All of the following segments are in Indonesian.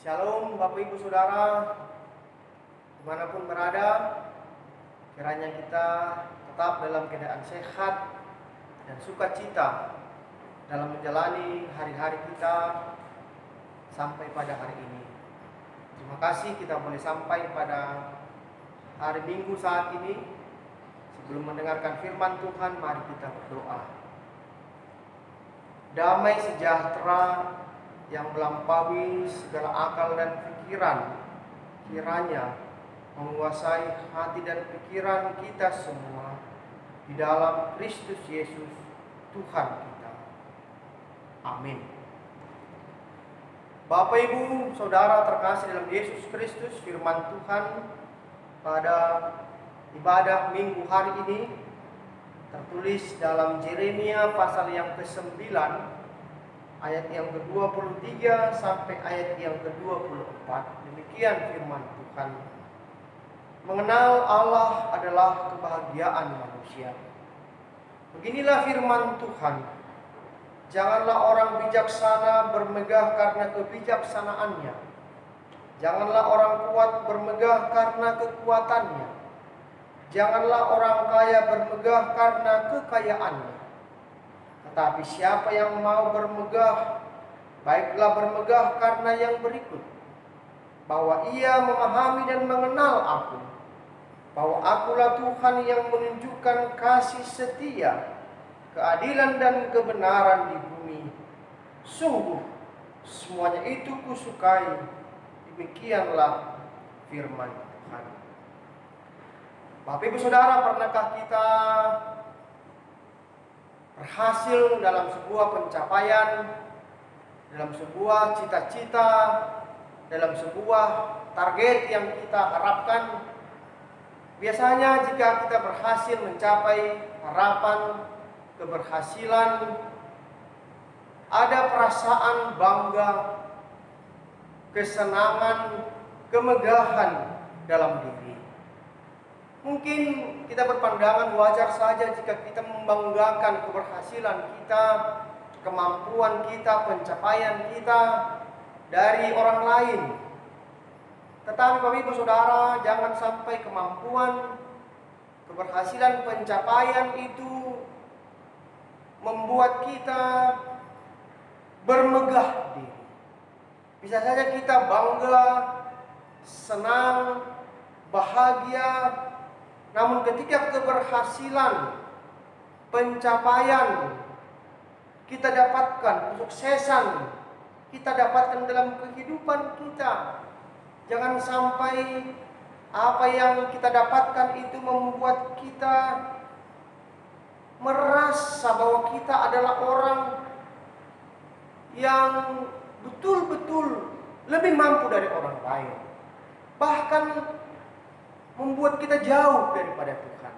Shalom Bapak Ibu Saudara, dimanapun berada, kiranya kita tetap dalam keadaan sehat dan sukacita dalam menjalani hari-hari kita sampai pada hari ini. Terima kasih kita boleh sampai pada hari Minggu saat ini. Sebelum mendengarkan firman Tuhan, mari kita berdoa. Damai sejahtera yang melampaui segala akal dan pikiran kiranya menguasai hati dan pikiran kita semua di dalam Kristus Yesus Tuhan kita. Amin. Bapak Ibu Saudara terkasih dalam Yesus Kristus, firman Tuhan pada ibadah Minggu hari ini tertulis dalam Yeremia pasal yang ke-9 ayat yang ke-23 sampai ayat yang ke-24. Demikian firman Tuhan. Mengenal Allah adalah kebahagiaan manusia. Beginilah firman Tuhan. Janganlah orang bijaksana bermegah karena kebijaksanaannya. Janganlah orang kuat bermegah karena kekuatannya. Janganlah orang kaya bermegah karena kekayaannya. Tetapi siapa yang mau bermegah, baiklah bermegah karena yang berikut: bahwa ia memahami dan mengenal aku, bahwa akulah Tuhan yang menunjukkan kasih setia, keadilan dan kebenaran di bumi. Sungguh semuanya itu kusukai. Demikianlah firman Tuhan. Bapak Ibu Saudara, pernahkah kita berhasil dalam sebuah pencapaian, dalam sebuah cita-cita, dalam sebuah target yang kita harapkan? Biasanya jika kita berhasil mencapai harapan, keberhasilan, ada perasaan bangga, kesenangan, kemegahan dalam diri. Mungkin kita berpandangan wajar saja jika kita membanggakan keberhasilan kita, kemampuan kita, pencapaian kita dari orang lain. Tetapi Bapak Ibu Saudara, jangan sampai kemampuan, keberhasilan, pencapaian itu membuat kita bermegah diri. Bisa saja kita bangga, senang, bahagia, namun ketika keberhasilan, pencapaian kita dapatkan, kesuksesan kita dapatkan dalam kehidupan kita, jangan sampai apa yang kita dapatkan itu membuat kita merasa bahwa kita adalah orang yang betul-betul lebih mampu dari orang lain, bahkan membuat kita jauh daripada Tuhan.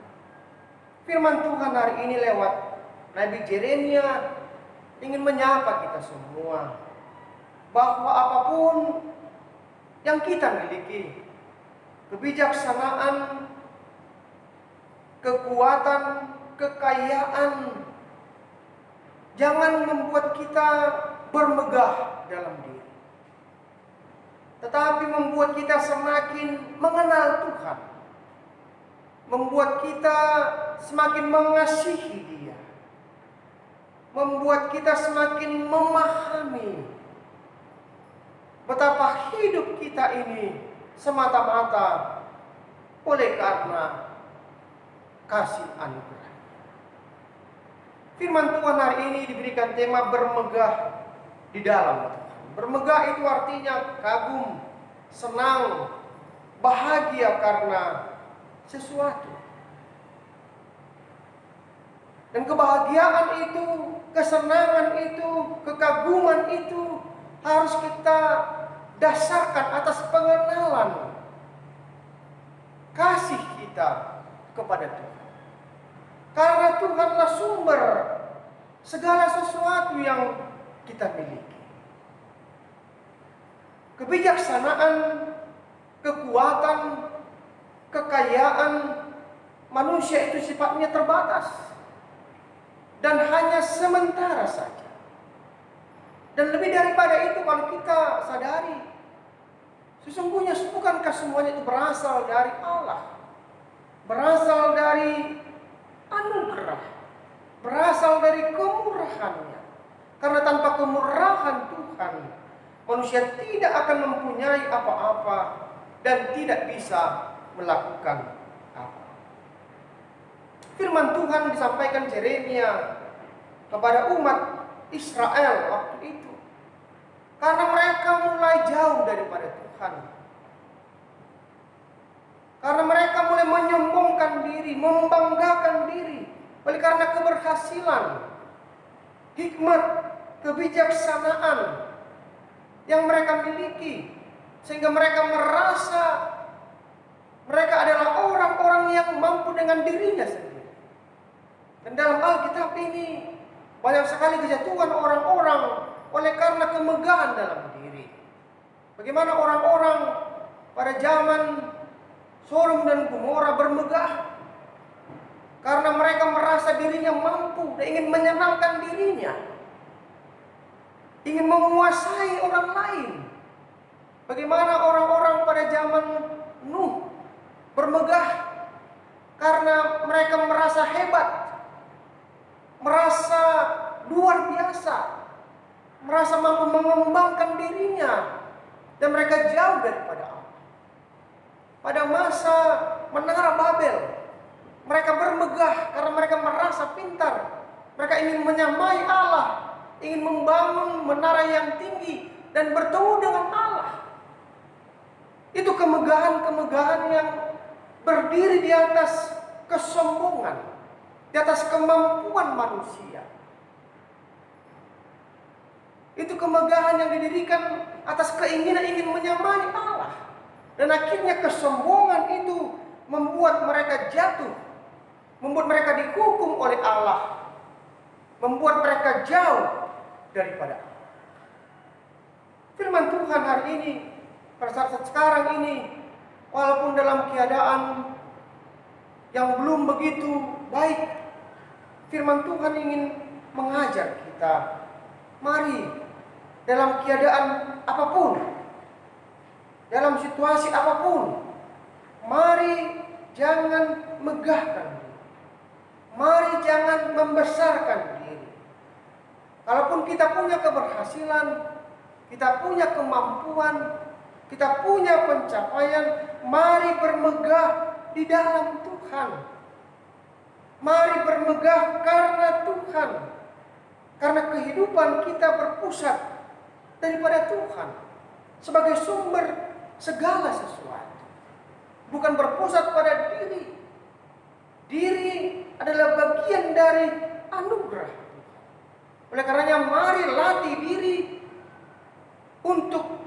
Firman Tuhan hari ini lewat Nabi Yeremia ingin menyapa kita semua bahwa apapun yang kita miliki, kebijaksanaan, kekuatan, kekayaan, jangan membuat kita bermegah dalam diri, tetapi membuat kita semakin mengenal Tuhan, membuat kita semakin mengasihi Dia, membuat kita semakin memahami betapa hidup kita ini semata-mata oleh karena kasih anugerah. Firman Tuhan hari ini diberikan tema bermegah di dalam Tuhan. Bermegah itu artinya kagum, senang, bahagia karena sesuatu. Dan kebahagiaan itu, kesenangan itu, kekaguman itu harus kita dasarkan atas pengenalan kasih kita kepada Tuhan. Karena Tuhanlah sumber segala sesuatu yang kita miliki. Kebijaksanaan, kekuatan, kekayaan manusia itu sifatnya terbatas dan hanya sementara saja. Dan lebih daripada itu, kalau kita sadari Sesungguhnya bukankah semuanya itu berasal dari Allah? Berasal dari anugerah, berasal dari kemurahan-Nya. Karena tanpa kemurahan Tuhan, manusia tidak akan mempunyai apa-apa dan tidak bisa melakukan apa. Firman Tuhan disampaikan Yeremia kepada umat Israel waktu itu. Karena mereka mulai jauh daripada Tuhan. Karena mereka mulai menyombongkan diri, membanggakan diri. Oleh karena keberhasilan, hikmat, kebijaksanaan yang mereka miliki. Sehingga mereka merasa mereka adalah orang-orang yang mampu dengan dirinya sendiri. Dan dalam Alkitab ini banyak sekali kejatuhan orang-orang oleh karena kemegahan dalam diri. Bagaimana orang-orang pada zaman Sodom dan Gomora bermegah karena mereka merasa dirinya mampu dan ingin menyenangkan dirinya, ingin menguasai orang lain. Bagaimana orang-orang pada zaman Nuh bermegah karena mereka merasa hebat, merasa luar biasa, merasa mampu mengembangkan dirinya, dan mereka jauh daripada Allah. Pada masa Menara Babel, mereka bermegah karena mereka merasa pintar. Mereka ingin menyamai Allah, ingin membangun menara yang tinggi dan bertemu dengan Allah. Itu kemegahan-kemegahan yang berdiri di atas kesombongan, di atas kemampuan manusia. Itu kemegahan yang didirikan atas keinginan ingin menyamai Allah. Dan akhirnya kesombongan itu membuat mereka jatuh, membuat mereka dihukum oleh Allah, membuat mereka jauh daripada Allah. Firman Tuhan hari ini, pada saat sekarang ini, walaupun dalam keadaan yang belum begitu baik, firman Tuhan ingin mengajar kita. Mari, dalam keadaan apapun, dalam situasi apapun, mari jangan megahkan diri. Mari jangan membesarkan diri. Kalaupun kita punya keberhasilan, kita punya kemampuan, kita punya pencapaian, mari bermegah di dalam Tuhan. Mari bermegah karena Tuhan. Karena kehidupan kita berpusat daripada Tuhan sebagai sumber segala sesuatu. Bukan berpusat pada diri. Diri adalah bagian dari anugerah Tuhan. Oleh karenanya mari latih diri untuk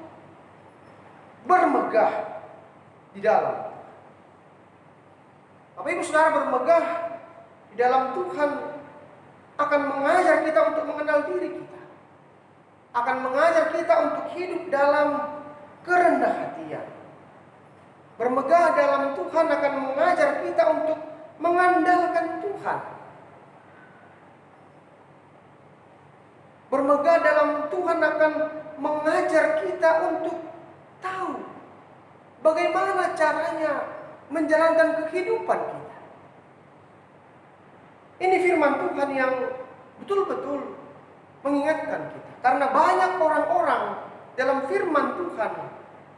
bermegah di dalam. Bapak Ibu Saudara, bermegah di dalam Tuhan akan mengajar kita untuk mengenal diri kita. Akan mengajar kita untuk hidup dalam kerendah hatian. Bermegah dalam Tuhan akan mengajar kita untuk mengandalkan Tuhan. Bermegah dalam Tuhan akan mengajar kita untuk tahu bagaimana caranya menjalankan kehidupan kita. Ini firman Tuhan yang betul-betul mengingatkan kita. Karena banyak orang-orang dalam firman Tuhan,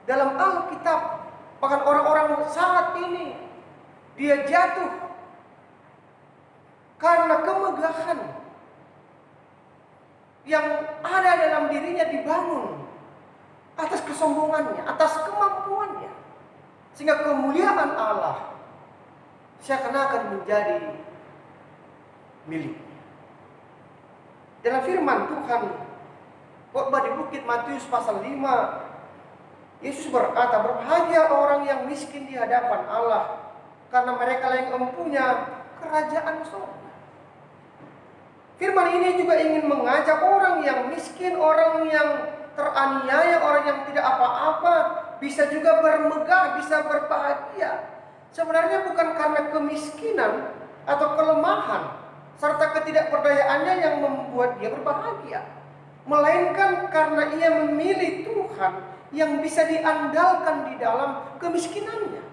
dalam Alkitab, bahkan orang-orang saat ini, dia jatuh karena kemegahan yang ada dalam dirinya dibangun atas kesombongannya, atas kemampuannya. Sehingga kemuliaan Allah seakan-akan menjadi miliknya. Dalam firman Tuhan, khotbah di Bukit Matius pasal 5, Yesus berkata, berbahagia orang yang miskin di hadapan Allah, karena mereka yang mempunyai kerajaan surga. Firman ini juga ingin mengajak orang yang miskin, orang yang teraniaya, orang yang tidak apa-apa, bisa juga bermegah, bisa berbahagia. Sebenarnya bukan karena kemiskinan atau kelemahan serta ketidakperdayaannya yang membuat dia berbahagia, melainkan karena ia memilih Tuhan Tuhan yang bisa diandalkan di dalam kemiskinannya.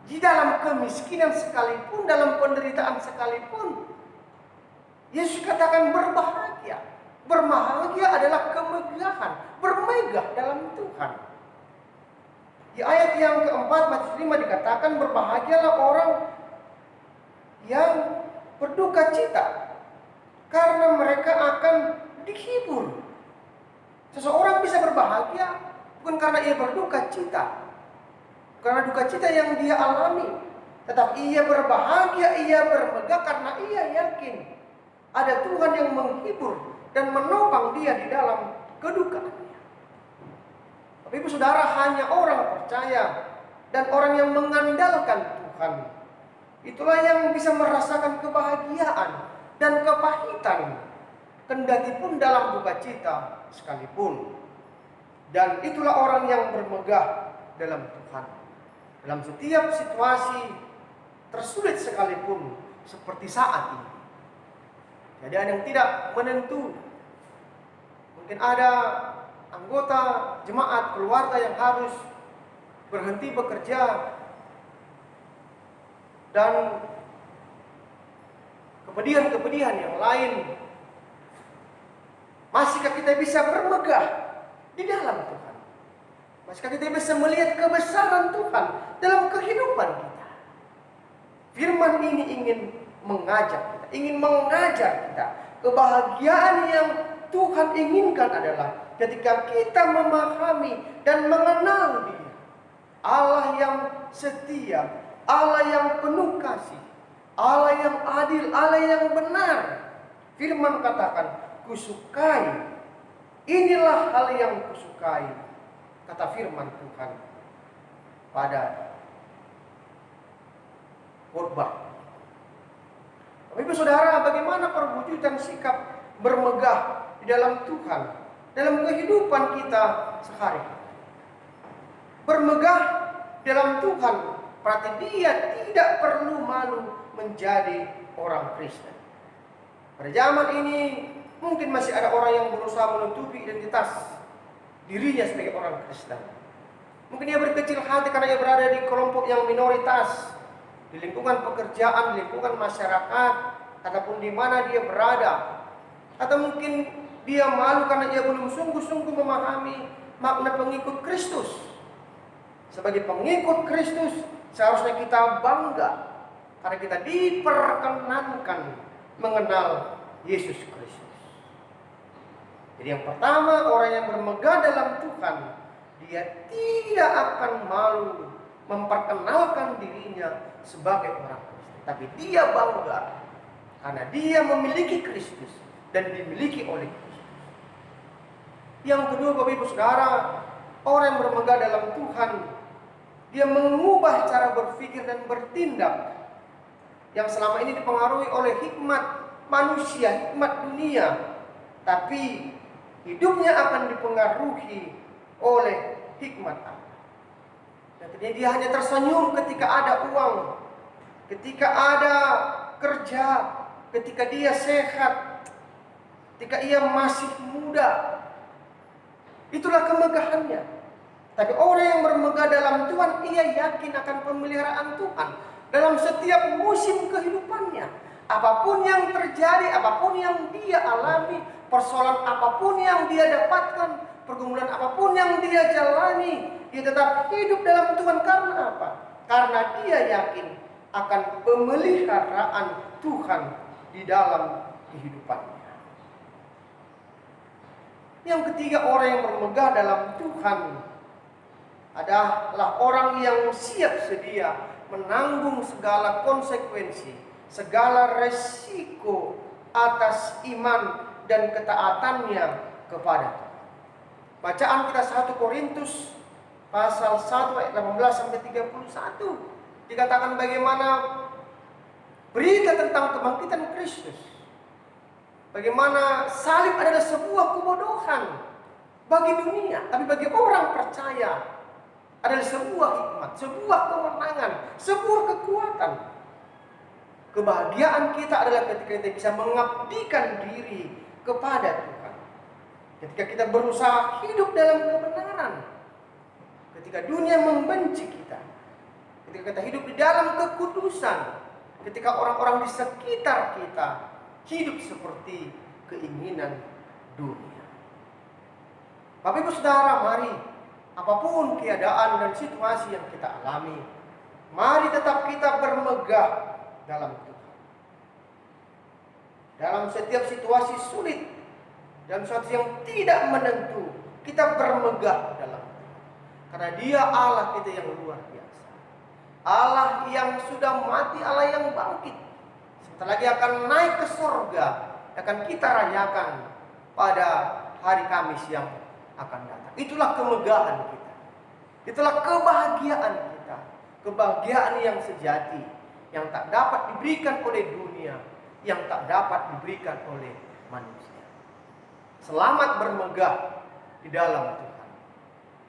Di dalam kemiskinan sekalipun, dalam penderitaan sekalipun, Yesus katakan berbahagia. Berbahagia adalah kemegahan, bermegah dalam Tuhan. Di ayat yang keempat, Matius 5 dikatakan berbahagialah orang yang berduka cita, karena mereka akan dihibur. Seseorang bisa berbahagia bukan karena ia berduka cita, karena duka cita yang dia alami, tetapi ia berbahagia, ia bermegah karena ia yakin ada Tuhan yang menghibur dan menopang dia di dalam kedukaannya. Tapi Ibu Saudara, hanya orang percaya dan orang yang mengandalkan Tuhan, itulah yang bisa merasakan kebahagiaan dan kepahitan, kendati pun dalam duka cita sekalipun. Dan itulah orang yang bermegah dalam Tuhan. Dalam setiap situasi tersulit sekalipun, seperti saat ini. Jadi ada yang tidak menentu. Mungkin ada anggota jemaat, keluarga yang harus berhenti bekerja, dan kepedihan-kepedihan yang lain. Masihkah kita bisa bermegah di dalam Tuhan? Masihkah kita bisa melihat kebesaran Tuhan dalam kehidupan kita? Firman ini ingin mengajak kita, ingin mengajar kita. Kebahagiaan yang Tuhan inginkan adalah ketika kita memahami dan mengenal Dia, Allah yang setia, Allah yang penuh kasih, Allah yang adil, Allah yang benar. Firman katakan, kusukai, inilah hal yang kusukai, kata firman Tuhan pada khotbah. Ibu Saudara, bagaimana perwujudan sikap bermegah di dalam Tuhan, dalam kehidupan kita sehari-hari? Bermegah dalam Tuhan berarti dia tidak perlu malu menjadi orang Kristen. Pada zaman ini mungkin masih ada orang yang berusaha menutupi identitas dirinya sebagai orang Kristen. Mungkin dia berkecil hati karena dia berada di kelompok yang minoritas, di lingkungan pekerjaan, di lingkungan masyarakat, ataupun di mana dia berada. Atau mungkin dia malu karena dia belum sungguh-sungguh memahami makna pengikut Kristus. Sebagai pengikut Kristus, seharusnya kita bangga karena kita diperkenankan mengenal Yesus Kristus. Jadi yang pertama, orang yang bermegah dalam Tuhan, dia tidak akan malu memperkenalkan dirinya sebagai orang Kristen, tapi dia bangga karena dia memiliki Kristus dan dimiliki oleh Kristus. Yang kedua, Bapak Ibu Saudara, orang yang bermegah dalam Tuhan, dia mengubah cara berpikir dan bertindak yang selama ini dipengaruhi oleh hikmat manusia, hikmat dunia, tapi hidupnya akan dipengaruhi oleh hikmat Allah. Dan dia hanya tersenyum ketika ada uang, ketika ada kerja, ketika dia sehat, ketika ia masih muda. Itulah kemegahannya. Tapi orang yang bermegah dalam Tuhan, ia yakin akan pemeliharaan Tuhan dalam setiap musim kehidupannya. Apapun yang terjadi, apapun yang dia alami, persoalan apapun yang dia dapatkan, pergumulan apapun yang dia jalani, dia tetap hidup dalam Tuhan. Karena apa? Karena dia yakin akan pemeliharaan Tuhan di dalam kehidupannya. Yang ketiga, orang yang bermegah dalam Tuhan adalah orang yang siap sedia menanggung segala konsekuensi, segala resiko atas iman dan ketaatannya kepada Tuhan. Bacaan kita 1 Korintus pasal 1 ayat 18 sampai 31 dikatakan bagaimana berita tentang kebangkitan Kristus. Bagaimana salib adalah sebuah kebodohan bagi dunia, tapi bagi orang percaya adalah sebuah hikmat, sebuah kemenangan, sebuah kekuatan. Kebahagiaan kita adalah ketika kita bisa mengabdikan diri kepada Tuhan. Ketika kita berusaha hidup dalam kebenaran, ketika dunia membenci kita, ketika kita hidup di dalam kekudusan, ketika orang-orang di sekitar kita hidup seperti keinginan dunia. Bapak Ibu Saudara, mari apapun keadaan dan situasi yang kita alami, mari tetap kita bermegah dalam Tuhan. Dalam setiap situasi sulit dan situasi yang tidak menentu, kita bermegah dalam Tuhan. Karena Dia Allah kita yang luar biasa. Allah yang sudah mati, Allah yang bangkit. Sebentar lagi akan naik ke surga, akan kita rayakan pada hari Kamis yang akan datang. Itulah kemegahan kita. Itulah kebahagiaan kita. Kebahagiaan yang sejati, yang tak dapat diberikan oleh dunia, yang tak dapat diberikan oleh manusia. Selamat bermegah di dalam Tuhan.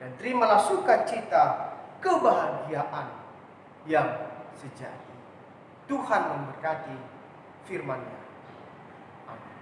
Dan terimalah sukacita, kebahagiaan yang sejati. Tuhan memberkati firman-Nya. Amin.